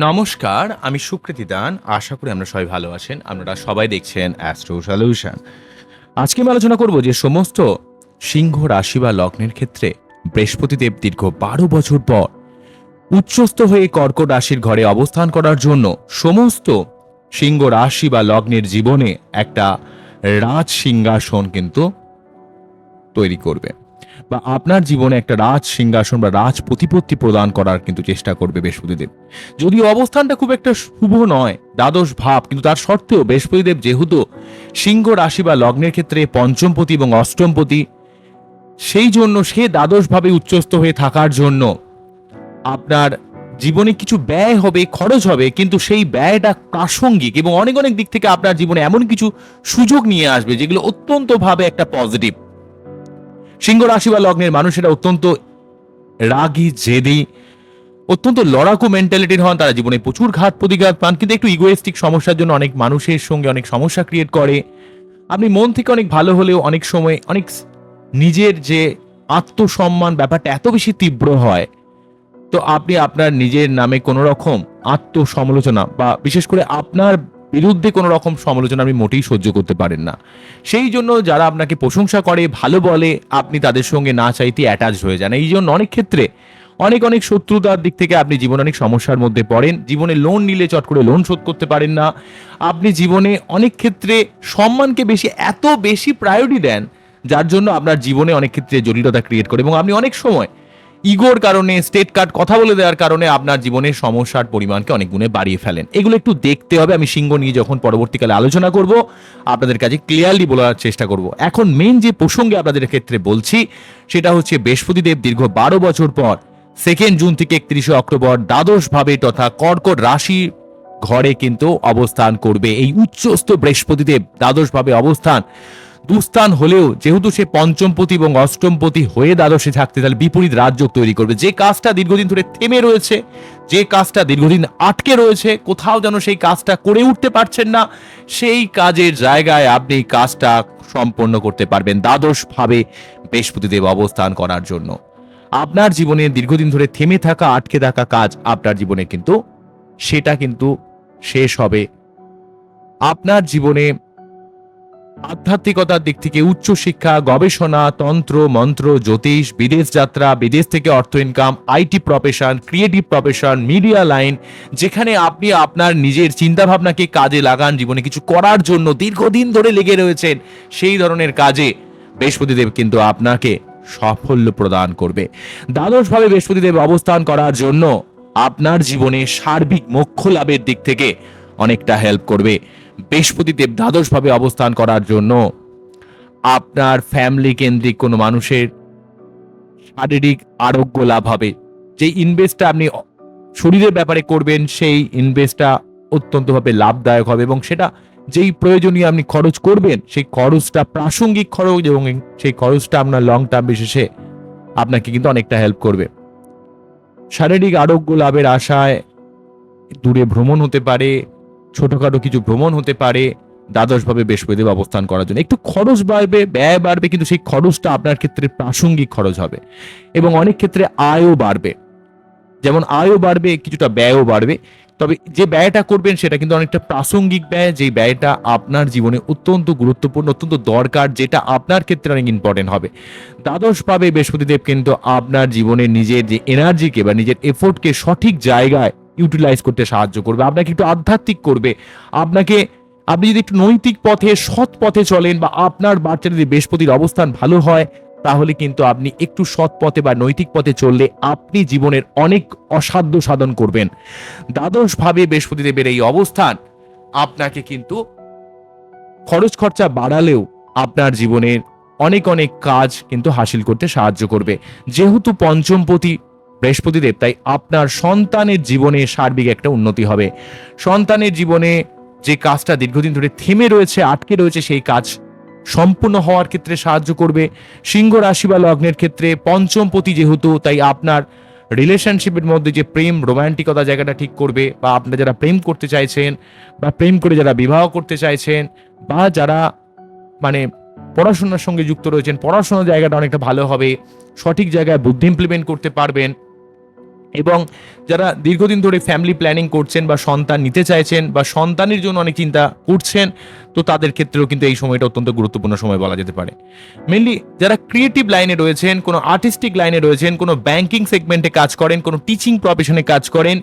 নমস্কার, আমি সুকৃতি দান। আশা করি আমরা সবাই ভালো আছেন। আপনারা সবাই দেখছেন অ্যাস্ট্রো সলিউশন। আজকে আমি আলোচনা করব যে সমস্ত সিংহ রাশি বা লগ্নের ক্ষেত্রে বৃহস্পতিদেব দীর্ঘ ১২ বছর পর উচ্চস্থ হয়ে কর্কট রাশির ঘরে অবস্থান করার জন্য সমস্ত সিংহ রাশি বা লগ্নের জীবনে একটা রাজ সিংহাসন কিন্তু তৈরি করবে, বা আপনার জীবনে একটা রাজ সিংহাসন বা রাজ প্রতিপত্তি প্রদান করার কিন্তু চেষ্টা করবে বৃহস্পতিদেব। যদিও অবস্থানটা খুব একটা শুভ নয়, দ্বাদশ ভাব, কিন্তু তার সত্ত্বেও বৃহস্পতিদেব যেহেতু সিংহ রাশি বা লগ্নের ক্ষেত্রে পঞ্চমপতি এবং অষ্টমপতি, সেই জন্য সে দ্বাদশ ভাবে উচ্চস্থ হয়ে থাকার জন্য আপনার জীবনে কিছু ব্যয় হবে, খরচ হবে, কিন্তু সেই ব্যয়টা প্রাসঙ্গিক এবং অনেক অনেক দিক থেকে আপনার জীবনে এমন কিছু সুযোগ নিয়ে আসবে যেগুলো অত্যন্ত ভাবে একটা পজিটিভ। সিংহ রাশি বা লগ্নের মানুষেরা অত্যন্ত রাগী, জেদি, অত্যন্ত লড়াকু মেন্টালিটির হন। তারা জীবনে প্রচুর ঘাত প্রতিঘাত পান, কিন্তু একটু ইগোয়েস্টিক সমস্যার জন্য অনেক মানুষের সঙ্গে অনেক সমস্যা ক্রিয়েট করে। আপনি মন থেকে অনেক ভালো হলেও অনেক সময় অনেক নিজের যে আত্মসম্মান ব্যাপারটা এত বেশি তীব্র হয়, তো আপনি আপনার নিজের নামে কোনো রকম আত্মসমালোচনা বা বিশেষ করে আপনার বিরুদ্ধে কোনো রকম সমালোচনা আপনি মোটেই সহ্য করতে পারেন না। সেই জন্য যারা আপনাকে প্রশংসা করে, ভালো বলে, আপনি তাদের সঙ্গে না চাইতে অ্যাটাচড হয়ে যান। এই জন্য অনেক ক্ষেত্রে অনেক অনেক শত্রুতার দিক থেকে আপনি জীবনে অনেক সমস্যার মধ্যে পড়েন। জীবনে লোন নিলে চট করে লোন শোধ করতে পারেন না। আপনি জীবনে অনেক ক্ষেত্রে সম্মানকে এত বেশি প্রায়োরিটি দেন, যার জন্য আপনার জীবনে অনেক ক্ষেত্রে জটিলতা ক্রিয়েট করে, এবং আপনি অনেক সময় ইগোর কারণে, স্টেট কার্ড কথা বলে দেওয়ার কারণে আপনার জীবনের সমস্যার পরিমাণকে অনেক গুণে বাড়িয়ে ফেলেন। এগুলো একটু দেখতে হবে। আমি সিংহ নিয়ে যখন পরবর্তীকালে আলোচনা করব, আপনাদের কাছে ক্লিয়ারলি বলার চেষ্টা করব। এখন মেন যে প্রসঙ্গে আপনাদের ক্ষেত্রে বলছি, সেটা হচ্ছে বৃহস্পতিদেব দীর্ঘ ১২ বছর পর 2 জুন থেকে 31 অক্টোবর দ্বাদশ ভাবে তথা কর্কট রাশি ঘরে কিন্তু অবস্থান করবে। এই উচ্চস্থ বৃহস্পতিদেব দ্বাদশ ভাবে অবস্থান দুস্থান হলেও যেহেতু সে পঞ্চমপতি এবং অষ্টমপতি হয়ে দ্বাদশে থাকতে, তাহলে বিপরীত রাজযোগ তৈরি করবে। যে কাজটা দীর্ঘদিন ধরে থেমে রয়েছে, যে কাজটা দীর্ঘদিন আটকে রয়েছে, কোথাও যেন সেই কাজটা করে উঠতে পারছেন না, সেই কাজের জায়গায় আপনি এই কাজটা সম্পন্ন করতে পারবেন দ্বাদশ ভাবে বৃহস্পতিদেব অবস্থান করার জন্য। আপনার জীবনে দীর্ঘদিন ধরে থেমে থাকা, আটকে থাকা কাজ আপনার জীবনে কিন্তু সেটা কিন্তু শেষ হবে। আপনার জীবনে আধ্যাত্মিকতার দিক থেকে উচ্চশিক্ষা, গবেষণা, তন্ত্র মন্ত্র, জ্যোতিষ, বিদেশ যাত্রা, বিদেশ থেকে অর্থ income, IT profession, creative profession, media line, যেখানে আপনি আপনার নিজের চিন্তাভাবনাকে কাজে লাগান, জীবনে কিছু করার জন্য দীর্ঘদিন ধরে লেগে রয়েছেন, সেই ধরনের কাজে বৃহস্পতিদেব কিন্তু আপনাকে সাফল্য প্রদান করবে। দ্বাদশভাবে বৃহস্পতিদেব অবস্থান করার জন্য আপনার জীবনে সার্বিক মোক্ষ লাভের দিক থেকে অনেকটা হেল্প করবে। বৃহস্পতিদেব দ্বাদশভাবে অবস্থান করার জন্য আপনার ফ্যামিলি কেন্দ্রিক কোনো মানুষের শারীরিক আরোগ্য লাভ হবে। যে ইনভেস্টটা আপনি শরীরের ব্যাপারে করবেন, সেই ইনভেস্টটা অত্যন্তভাবে লাভদায়ক হবে, এবং সেটা যেই প্রয়োজনীয় আপনি খরচ করবেন, সেই খরচটা প্রাসঙ্গিক খরচ, এবং সেই খরচটা আপনার লং টার্ম বিশেষে আপনাকে কিন্তু অনেকটা হেল্প করবে। শারীরিক আরোগ্য লাভের আশায় দূরে ভ্রমণ হতে পারে, ছোটখাটো কিছু ভ্রমণ হতে পারে দ্বাদশভাবে বৃহস্পতিদেব অবস্থান করার জন্য। একটু খরচ বাড়বে, ব্যয় বাড়বে, কিন্তু সেই খরচটা আপনার ক্ষেত্রে প্রাসঙ্গিক খরচ হবে, এবং অনেক ক্ষেত্রে আয়ও বাড়বে। যেমন আয়ও বাড়বে, কিছুটা ব্যয়ও বাড়বে, তবে যে ব্যয়টা করবেন সেটা কিন্তু অনেকটা প্রাসঙ্গিক ব্যয়, যে ব্যয়টা আপনার জীবনে অত্যন্ত গুরুত্বপূর্ণ, অত্যন্ত দরকার, যেটা আপনার ক্ষেত্রে অনেক ইম্পর্টেন্ট হবে। দ্বাদশভাবে বৃহস্পতিদেব কিন্তু আপনার জীবনে নিজের যে এনার্জিকে বা নিজের এফোর্টকে সঠিক জায়গায় ইউটিলাইজ করতে সাহায্য করবে, আপনাকে একটু আধ্যাত্মিক করবে। আপনাকে, আপনি যদি একটু নৈতিক পথে, সৎ পথে চলেন, বা আপনার বাচ্চার যদি বৃহস্পতির অবস্থান ভালো হয়, তাহলে কিন্তু আপনি একটু সৎ পথে বা নৈতিক পথে চললে আপনি জীবনের অনেক অসাধ্য সাধন করবেন। দ্বাদশ ভাবে বৃহস্পতিদেবের এই অবস্থান আপনাকে কিন্তু খরচ খরচা বাড়ালেও আপনার জীবনের অনেক অনেক কাজ কিন্তু হাসিল করতে সাহায্য করবে। যেহেতু পঞ্চমপতি বৃহস্পতিদেব, তাই আপনার সন্তানের জীবনে সার্বিক একটা উন্নতি হবে। সন্তানের জীবনে যে কাজটা দীর্ঘদিন ধরে থেমে রয়েছে, আটকে রয়েছে, সেই কাজ সম্পূর্ণ হওয়ার ক্ষেত্রে সাহায্য করবে। সিংহ রাশি বা লগ্নের ক্ষেত্রে পঞ্চমপতি যেহেতু, তাই আপনার রিলেশনশিপের মধ্যে যে প্রেম, রোমান্টিকতা জায়গাটা ঠিক করবে, বা আপনারা যারা প্রেম করতে চাইছেন, বা প্রেম করে যারা বিবাহ করতে চাইছেন, বা যারা মানে পড়াশোনার সঙ্গে যুক্ত রয়েছেন, পড়াশোনার জায়গাটা অনেকটা ভালো হবে, সঠিক জায়গায় বুদ্ধি ইমপ্লিমেন্ট করতে পারবেন। এবং যারা দীর্ঘদিন ধরে ফ্যামিলি প্ল্যানিং করছেন বা সন্তান নিতে চাইছেন বা সন্তানের জন্য অনেক চিন্তা করছেন, তো তাদের ক্ষেত্রেও কিন্তু এই সময়টা অত্যন্ত গুরুত্বপূর্ণ সময় বলা যেতে পারে। মেনলি যারা ক্রিয়েটিভ লাইনে রয়েছেন, কোনো আর্টিস্টিক লাইনে রয়েছেন, কোনো ব্যাংকিং সেগমেন্টে কাজ করেন, কোনো টিচিং প্রফেশনে কাজ করেন,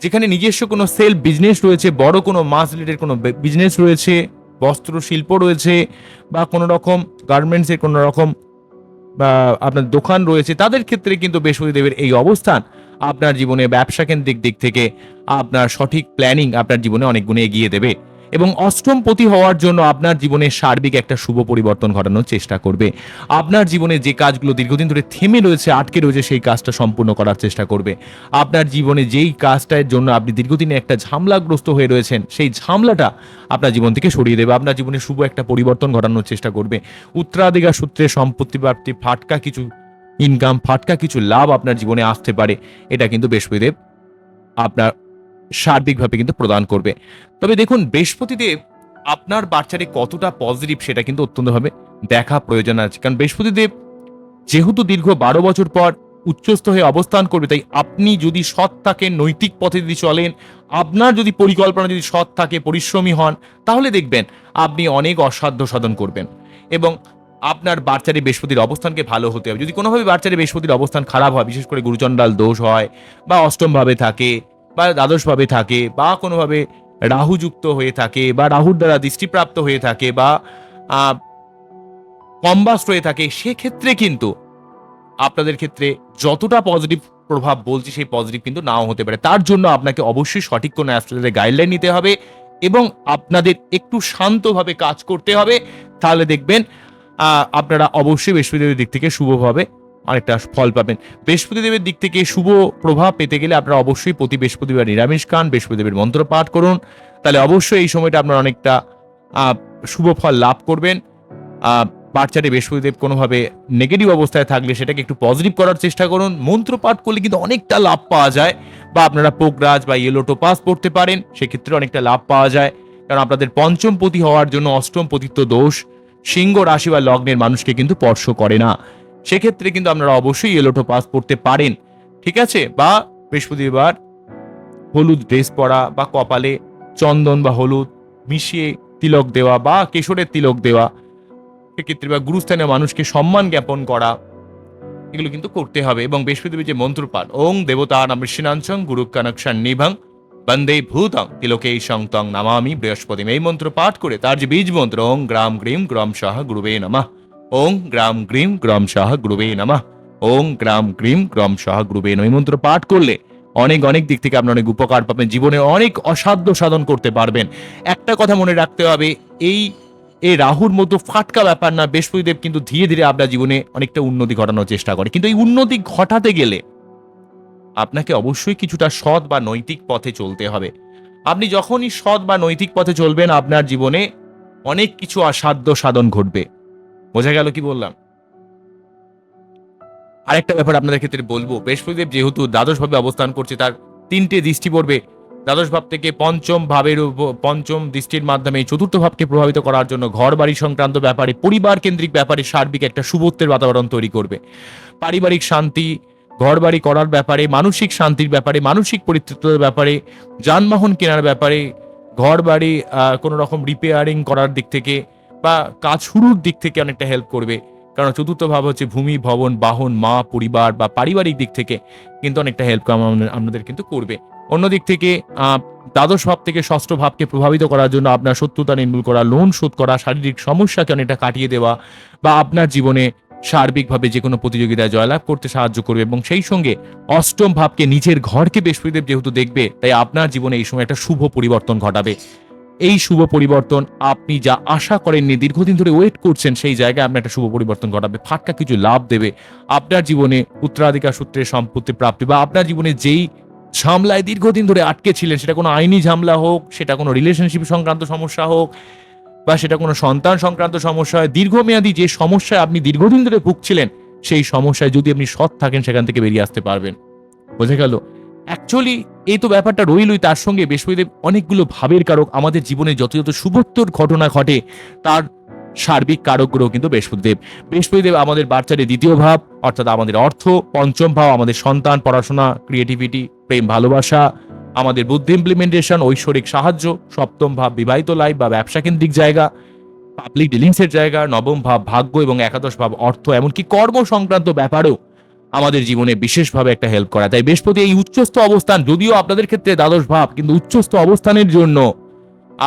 যেখানে নিজস্ব কোনো সেলফ বিজনেস রয়েছে, বড় কোনো মাস রিলেটেড কোনো বিজনেস রয়েছে, বস্ত্র শিল্প রয়েছে, বা কোনো রকম গার্মেন্টসের কোনো রকম বা আপনার দোকান রয়েছে, তাদের ক্ষেত্রে কিন্তু বৃহস্পতিদেবের এই অবস্থান আপনার জীবনে ব্যবসা কেন্দ্রিক দিক থেকে আপনার সঠিক প্ল্যানিং আপনার জীবনে অনেক গুণে এগিয়ে দেবে এবং অষ্টমপতি হওয়ার জন্য আপনার জীবনে সার্বিক একটা শুভ পরিবর্তন ঘটানোর চেষ্টা করবে। আপনার জীবনে যে কাজগুলো দীর্ঘদিন ধরে থেমে রয়েছে, আটকে রয়েছে, সেই কাজটা সম্পূর্ণ করার চেষ্টা করবে। আপনার জীবনে যেই কাজটার জন্য আপনি দীর্ঘদিনে একটা ঝামেলাগ্রস্ত হয়ে রয়েছেন, সেই ঝামেলাটা আপনার জীবন থেকে সরিয়ে দেবে। আপনার জীবনে শুভ একটা পরিবর্তন ঘটানোর চেষ্টা করবে। উত্তরাধিকার সূত্রে সম্পত্তি প্রাপ্তি, ফাটকা কিছু ইনকাম, ফাটকা কিছু লাভ আপনার জীবনে আসতে পারে, এটা কিন্তু বৃহস্পতিদেব আপনার সার্বিকভাবে কিন্তু প্রদান করবে। তবে দেখুন, বৃহস্পতিদেব আপনার বাচ্চারে কতটা পজিটিভ সেটা কিন্তু অত্যন্তভাবে দেখা প্রয়োজন আছে, কারণ বৃহস্পতিদেব যেহেতু দীর্ঘ 12 বছর পর উচ্চস্থ হয়ে অবস্থান করবে, তাই আপনি যদি সৎ থাকেন, নৈতিক পথে যদি চলেন, আপনার যদি পরিকল্পনা যদি সৎ থাকে, পরিশ্রমী হন, তাহলে দেখবেন আপনি অনেক অসাধ্য সাধন করবেন এবং আপনার বাচ্চারে বৃহস্পতির অবস্থানকে ভালো হতে হবে। যদি কোনোভাবে বাচ্চারে বৃহস্পতির অবস্থান খারাপ হয়, বিশেষ করে গুরুচণ্ডাল দোষ হয় বা অষ্টমভাবে থাকে বা দ্বাদশভাবে থাকে বা কোনোভাবে রাহুযুক্ত হয়ে থাকে বা রাহুর দ্বারা দৃষ্টিপ্রাপ্ত হয়ে থাকে বা কম্বাস্ট হয়ে থাকে, সেক্ষেত্রে কিন্তু আপনাদের ক্ষেত্রে যতটা পজিটিভ প্রভাব বলছি, সেই পজিটিভ কিন্তু নাও হতে পারে। তার জন্য আপনাকে অবশ্যই সঠিক কোনো অ্যাস্ট্রোলজারের গাইডলাইন নিতে হবে এবং আপনাদের একটু শান্তভাবে কাজ করতে হবে। তাহলে দেখবেন আপনারা অবশ্যই বৃহস্পতিদেবের দিক থেকে শুভভাবে অনেকটা ফল পাবেন। বৃহস্পতিদেবের দিক থেকে শুভ প্রভাব পেতে গেলে আপনারা অবশ্যই প্রতি বৃহস্পতিবার নিরামিষ খান, বৃহস্পতিদেবের মন্ত্র পাঠ করুন, তাহলে অবশ্যই এই সময়টা আপনারা অনেকটা শুভ ফল লাভ করবেন। বাচ্চাটি বৃহস্পতিদেব কোনোভাবে নেগেটিভ অবস্থায় থাকলে সেটাকে একটু পজিটিভ করার চেষ্টা করুন। মন্ত্র পাঠ করলে কিন্তু অনেকটা লাভ পাওয়া যায়, বা আপনারা পোকরাজ বা ইয়েলো টোপাস পড়তে পারেন, সেক্ষেত্রে অনেকটা লাভ পাওয়া যায়। কারণ আপনাদের পঞ্চমপতি হওয়ার জন্য অষ্টম পতিত্ব দোষ সিংহ রাশি বা লগ্নের মানুষকে কিন্তু স্পর্শ করে না, সেক্ষেত্রে কিন্তু আপনারা অবশ্যই ইয়েলো টোপাস পড়তে পারেন, ঠিক আছে? বা বৃহস্পতিবার হলুদ ড্রেস পরা বা কপালে চন্দন বা হলুদ মিশিয়ে তিলক দেওয়া বা কেশরের তিলক দেওয়া, সেক্ষেত্রে বা গুরুস্থানীয় মানুষকে সম্মান জ্ঞাপন করা, এগুলো কিন্তু করতে হবে। এবং বৃহস্পতিদেবের যে মন্ত্রপাঠ, ওং দেবতা নামৃষিনাঞ্চং গুরু কানকশান নিভং বন্দে ভূতং তিলকেই সংতং নামামি বৃহস্পতি, এই মন্ত্র পাঠ করে তার যে বীজ মন্ত্র ওং গ্রাম গ্রীম গ্রম সাহা গুরুবে নমঃ, ওং গ্রাম গ্রীম গ্রম সাহা গুরুবে নমঃ, ওং গ্রাম গ্রীম গ্রম সাহা গুরুবে নমঃ, এই মন্ত্র পাঠ করলে অনেক অনেক দিক থেকে আপনি অনেক উপকার পাবেন, জীবনে অনেক অসাধ্য সাধন করতে পারবেন। একটা কথা মনে রাখতে হবে, এই রাহুর মতো ফাটকা ব্যাপার না, বৃহস্পতিদেব কিন্তু ধীরে ধীরে আপনার জীবনে অনেকটা উন্নতি ঘটানোর চেষ্টা করে, কিন্তু এই উন্নতি ঘটাতে গেলে আপনাকে অবশ্যই কিছুটা সৎ বা নৈতিক পথে চলতে হবে। আপনি যখনই সৎ বা নৈতিক পথে চলবেন, আপনার জীবনে অনেক কিছু অসাধ্য সাধন ঘটবে। বোঝা গেল কি বললাম? আরেকটা ব্যাপার আপনাদের ক্ষেত্রে বলবো, বৃহস্পতিদেব যেহেতু দ্বাদশভাবে অবস্থান করছে, তার 3টে দৃষ্টি পড়বে দ্বাদশ ভাব থেকে পঞ্চম ভাবের পঞ্চম দৃষ্টির মাধ্যমে চতুর্থ ভাবকে প্রভাবিত করার জন্য ঘর বাড়ি সংক্রান্ত ব্যাপারে, পরিবার কেন্দ্রিক ব্যাপারে সার্বিক একটা শুভত্বের বাতাবরণ তৈরি করবে। পারিবারিক শান্তি, ঘর বাড়ি করার ব্যাপারে, মানসিক শান্তির ব্যাপারে, মানসিক পরিতৃপ্তির ব্যাপারে, যানবাহন কেনার ব্যাপারে, ঘর বাড়ি কোনো রকম রিপেয়ারিং করার দিক থেকে বা কাজ শুরুর দিক থেকে অনেকটা হেল্প করবে। কারণ চতুর্থ ভাব হচ্ছে ভূমি, ভবন, বাহন, মা, পরিবার বা পারিবারিক দিক থেকে কিন্তু অনেকটা হেল্প আপনাদের কিন্তু করবে। অন্যদিক থেকে দ্বাদশ ভাব থেকে ষষ্ঠ ভাবকে প্রভাবিত করার জন্য আপনার শত্রুতা নির্মূল করা, লোন শোধ করা, শারীরিক সমস্যাকে অনেকটা কাটিয়ে দেওয়া বা আপনার জীবনে সার্বিকভাবে যে কোনো প্রতিযোগিতায় জয়লাভ করতে সাহায্য করবে। এবং সেই সঙ্গে অষ্টম ভাবকে, নিজের ঘরকে বৃহস্পতিদেব যেহেতু দেখবে, তাই আপনার জীবনে এই সময় একটা শুভ পরিবর্তন ঘটাবে। এই শুভ পরিবর্তন আপনি যা আশা করেননি, দীর্ঘদিন ধরে ওয়েট করছেন, সেই জায়গায় আপনার একটা শুভ পরিবর্তন ঘটাবে, ফাটকা কিছু লাভ দেবে। আপনার জীবনে উত্তরাধিকার সূত্রে সম্পত্তি প্রাপ্তি বা আপনার জীবনে যেই ঝামেলায় দীর্ঘদিন ধরে আটকে ছিলেন, সেটা কোনো আইনি ঝামেলা হোক, সেটা কোনো রিলেশনশিপ সংক্রান্ত সমস্যা হোক বা সেটা কোনো সন্তান সংক্রান্ত সমস্যা হয়, দীর্ঘমেয়াদী যে সমস্যায় আপনি দীর্ঘদিন ধরে ভুগছিলেন, সেই সমস্যায় যদি আপনি সৎ থাকেন, সেখান থেকে বেরিয়ে আসতে পারবেন। বোঝা গেল? অ্যাকচুয়ালি এই তো ব্যাপারটা রইলই, তার সঙ্গে বৃহস্পতিদেব অনেকগুলো ভাবের কারক। আমাদের জীবনে যত যত শুভত্বর ঘটনা ঘটে, তার সার্বিক কারক গ্রহ কিন্তু বৃহস্পতিদেব। বৃহস্পতিদেব আমাদের বাচ্চাদের দ্বিতীয় ভাব, অর্থাৎ আমাদের অর্থ, পঞ্চম ভাব আমাদের সন্তান, পড়াশোনা, ক্রিয়েটিভিটি, প্রেম, ভালোবাসা, আমাদের বুদ্ধি ইমপ্লিমেন্টেশন, ঐশ্বরিক সাহায্য, সপ্তম ভাব বিবাহিত লাইফ বা ব্যবসা কেন্দ্রিক জায়গা, পাবলিক ডিলিংসের জায়গা, নবম ভাব ভাগ্য এবং একাদশ ভাব অর্থ, এমনকি কর্ম সংক্রান্ত ব্যাপারেও আমাদের জীবনে বিশেষভাবে একটা হেল্প করা। তাই বৃহস্পতি এই উচ্চস্থ অবস্থান, যদিও আপনাদের ক্ষেত্রে দ্বাদশ ভাব, কিন্তু উচ্চস্থ অবস্থানের জন্য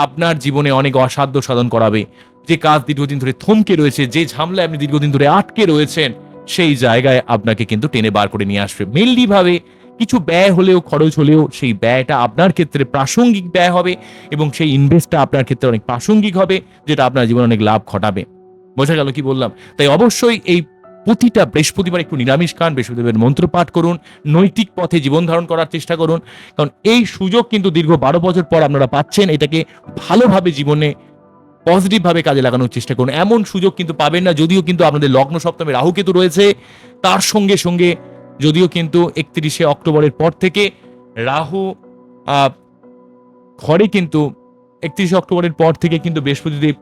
আপনার জীবনে অনেক অসাধ্য সাধন করাবে। যে কাজ দীর্ঘদিন ধরে থমকে রয়েছে, যে ঝামেলায় আপনি দীর্ঘদিন ধরে আটকে রয়েছেন, সেই জায়গায় আপনাকে কিন্তু টেনে বার করে নিয়ে আসবে। মেনলি ভাবে কিছু ব্যয় হলেও, খরচ হলেও, সেই ব্যয়টা আপনার ক্ষেত্রে প্রাসঙ্গিক ব্যয় হবে এবং সেই ইনভেস্টটা আপনার ক্ষেত্রে অনেক প্রাসঙ্গিক হবে, যেটা আপনার জীবনে অনেক লাভ ঘটাবে। বোঝা গেল কি বললাম? তাই অবশ্যই এই প্রতিটা বৃহস্পতিবার একটু নিরামিষ খান, বৃহস্পতিদেবের মন্ত্র পাঠ করুন, নৈতিক পথে জীবন ধারণ করার চেষ্টা করুন, কারণ এই সুযোগ কিন্তু দীর্ঘ 12 বছর পর আপনারা পাচ্ছেন। এটাকে ভালোভাবে জীবনে পজিটিভ ভাবে কাজে লাগানোর চেষ্টা করুন। এমন সুযোগ কিন্তু পাবেন না, যদিও কিন্তু আপনাদের লগ্ন সপ্তমে রাহু কেতু রয়েছে। তার সঙ্গে সঙ্গে যদিও কিন্তু 31শে অক্টোবরের পর থেকে রাহু ঘরে কিন্তু 31শে অক্টোবরের পর থেকে কিন্তু বৃহস্পতিদেব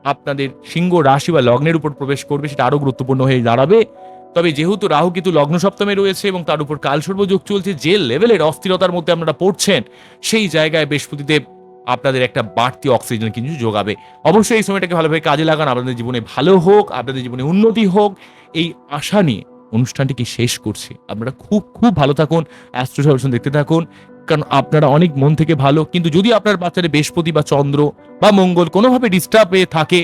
আপনাদের সিংহ রাশি বা লগ্নের উপর প্রবেশ করবে, সেটা আরো গুরুত্বপূর্ণ হয়ে দাঁড়াবে। তবে যেহেতু রাহু কিন্তু লগ্ন সপ্তমে রয়েছে এবং তার উপর কালসর্প যোগ চলছে, যে লেভেলের অস্থিরতার মধ্যে আপনারা পড়ছেন, সেই জায়গায় বৃহস্পতিদেব আপনাদের একটা বাড়তি অক্সিজেন কিন্তু যোগাবে। অবশ্যই এই সময়টাকে ভালোভাবে কাজে লাগান, আপনাদের জীবনে ভালো হোক, আপনাদের জীবনে উন্নতি হোক, এই আশা নিয়ে অনুষ্ঠানটিকে শেষ করছি। আপনারা খুব খুব ভালো থাকুন, অ্যাস্ট্রো সলিউশন দেখতে থাকুন, কারণ আপনারা অনেক মন থেকে ভালো। কিন্তু যদি আপনার বাচ্চাদের বৃহস্পতি বা চন্দ্র বা মঙ্গল কোনোভাবে ডিস্টার্ব হয়ে থাকে,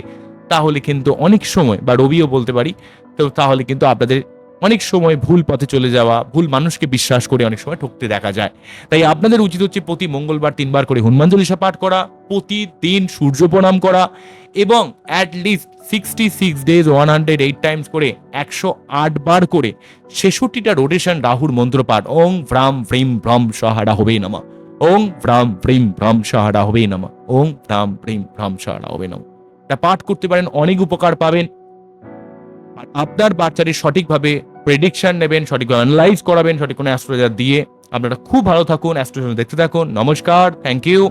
তাহলে কিন্তু অনেক সময়, বা রবিও বলতে পারি, তো তাহলে কিন্তু আপনাদের অনেক সময় ভুল পথে চলে যাওয়া, ভুল মানুষকে বিশ্বাস করে অনেক সময় ঠকতে দেখা যায়। তাই আপনাদের উচিত হচ্ছে প্রতি মঙ্গলবার 3 বার করে হনুমান চল্লিশা পাঠ করা, প্রতিদিন সূর্য প্রণাম করা এবং অ্যাটলিস্ট 66 ডেজ 108 টাইমস করে 108 বার করে 66টা রোটেশন রাহুর মন্ত্র পাঠ, ওং ভ্রাম ভ্রিম ভ্রম সহারা হবে নামা, ওং ভ্রাম ভ্রিম ভ্রম সহারা হবে নামা, ওং ভ্রাম ভ্রিম ভ্রম সহারা হবে নামা। এটা পাঠ করতে পারেন, অনেক উপকার পাবেন। আর আপনার বাচ্চাদের সঠিকভাবে প্রেডিকশন নেবেন, সঠিকভাবে অ্যানালাইজ করাবেন, সঠিক কোনো অ্যাস্ট্রোলজার দিয়ে। আপনারা খুব ভালো থাকুন, অ্যাস্ট্রোলজি দেখতে থাকুন। নমস্কার, থ্যাংক ইউ।